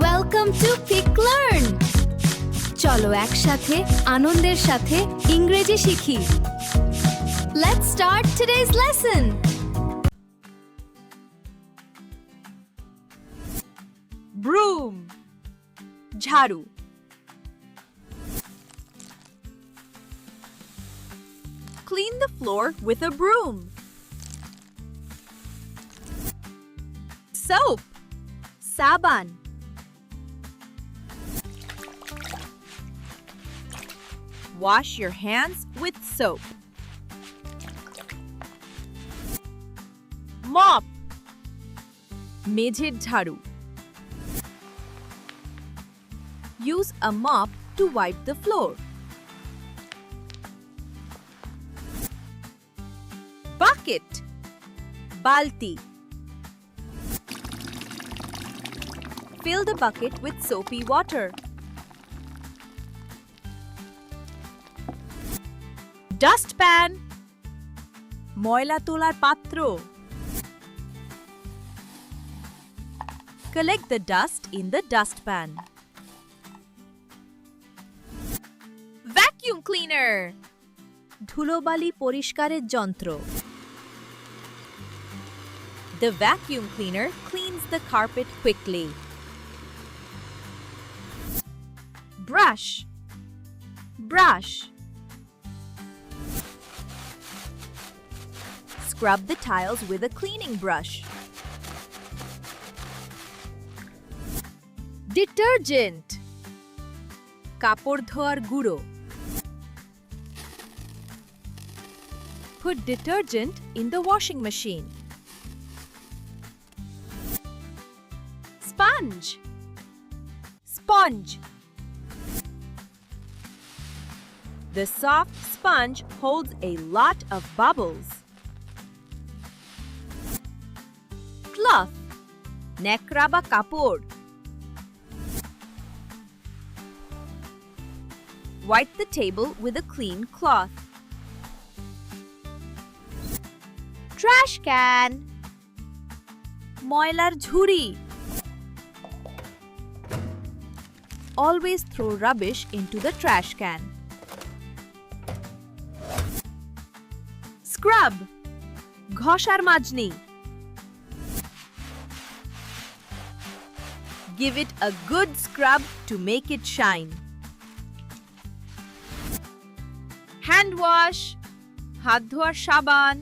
Welcome to PicLearn! চলো একসাথে আনন্দের সাথে ইংরেজি শিখি। Let's start today's lesson. Broom, ঝাড়ু. Clean the floor with a broom. Soap, সাবান. Wash your hands with soap. Mop, মেঝের ঝাড়ু. Use a mop to wipe the floor. Bucket, balti. Fill the bucket with soapy water. Dustpan, ময়লা তোলার পাত্র. Collect the dust in the dustpan. Vacuum cleaner, ধুলোবালি পরিষ্কারের যন্ত্র. The vacuum cleaner cleans the carpet quickly. Brush, brush. Scrub the tiles with a cleaning brush. Detergent, কাপড় ধোয়ার গুঁড়ো. Put detergent in the washing machine. Sponge, sponge. The soft sponge holds a lot of bubbles. Cloth, নেকড়া বা কাপড়. Wipe the table with a clean cloth. Trash can, ময়লার ঝুড়ি. Always throw rubbish into the trash can. Scrub, ঘষার মাজনি. Give it a good scrub to make it shine. Hand wash, হাত ধোয়ার সাবান.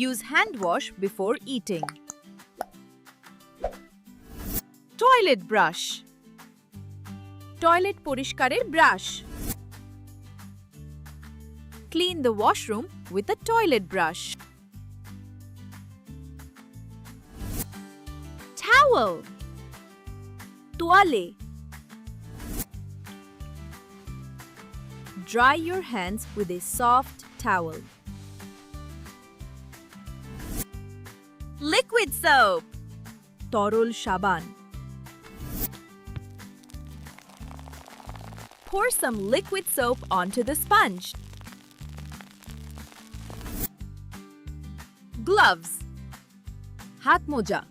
Use hand wash before eating. Toilet brush, toilet পরিষ্কারের brush. Clean the washroom with a toilet brush. Towel, তোয়ালে. Dry your hands with a soft towel. Liquid soap, তরল সাবান. Pour some liquid soap onto the sponge. Gloves, হাত মোজা.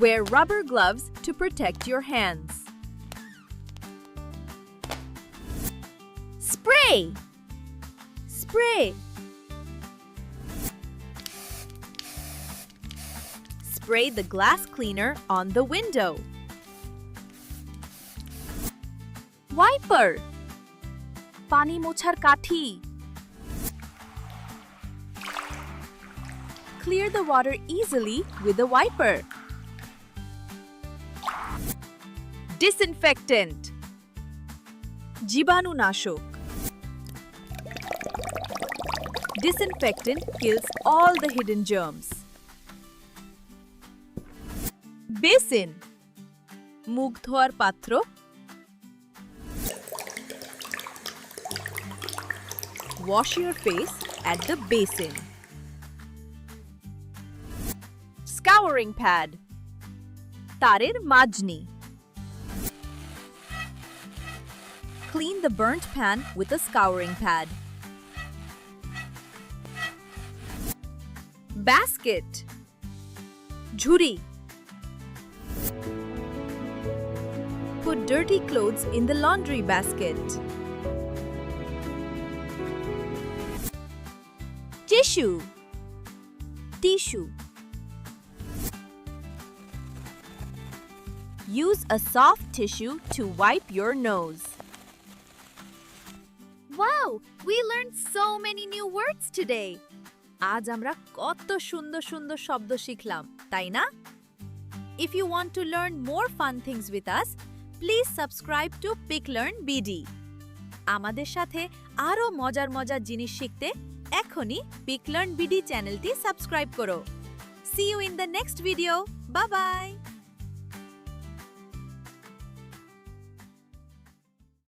Wear rubber gloves to protect your hands. Spray, spray. Spray the glass cleaner on the window. Wiper, পানি মোছার কাঠি. Clear the water easily with a wiper. Disinfectant, জীবাণুনাশক. Disinfectant kills all the hidden germs. Basin, মুখ ধোয়ার পাত্র. Wash your face at the basin. Scouring pad, তারের মাজনি. Clean the burnt pan with a scouring pad. basket, ঝুড়ি. Put dirty clothes in the laundry basket. Tissue, tissue. Use a soft tissue to wipe your nose. Wow, we learned so many new words today. আজ আমরা কত সুন্দর সুন্দর শব্দ শিখলাম, তাই না? If you want to learn more fun things with us, please subscribe to PicLearn BD. আমাদের সাথে আরো মজার মজার জিনিস শিখতে এখনই PicLearn BD চ্যানেলটি সাবস্ক্রাইব করো. See you in the next video. Bye bye.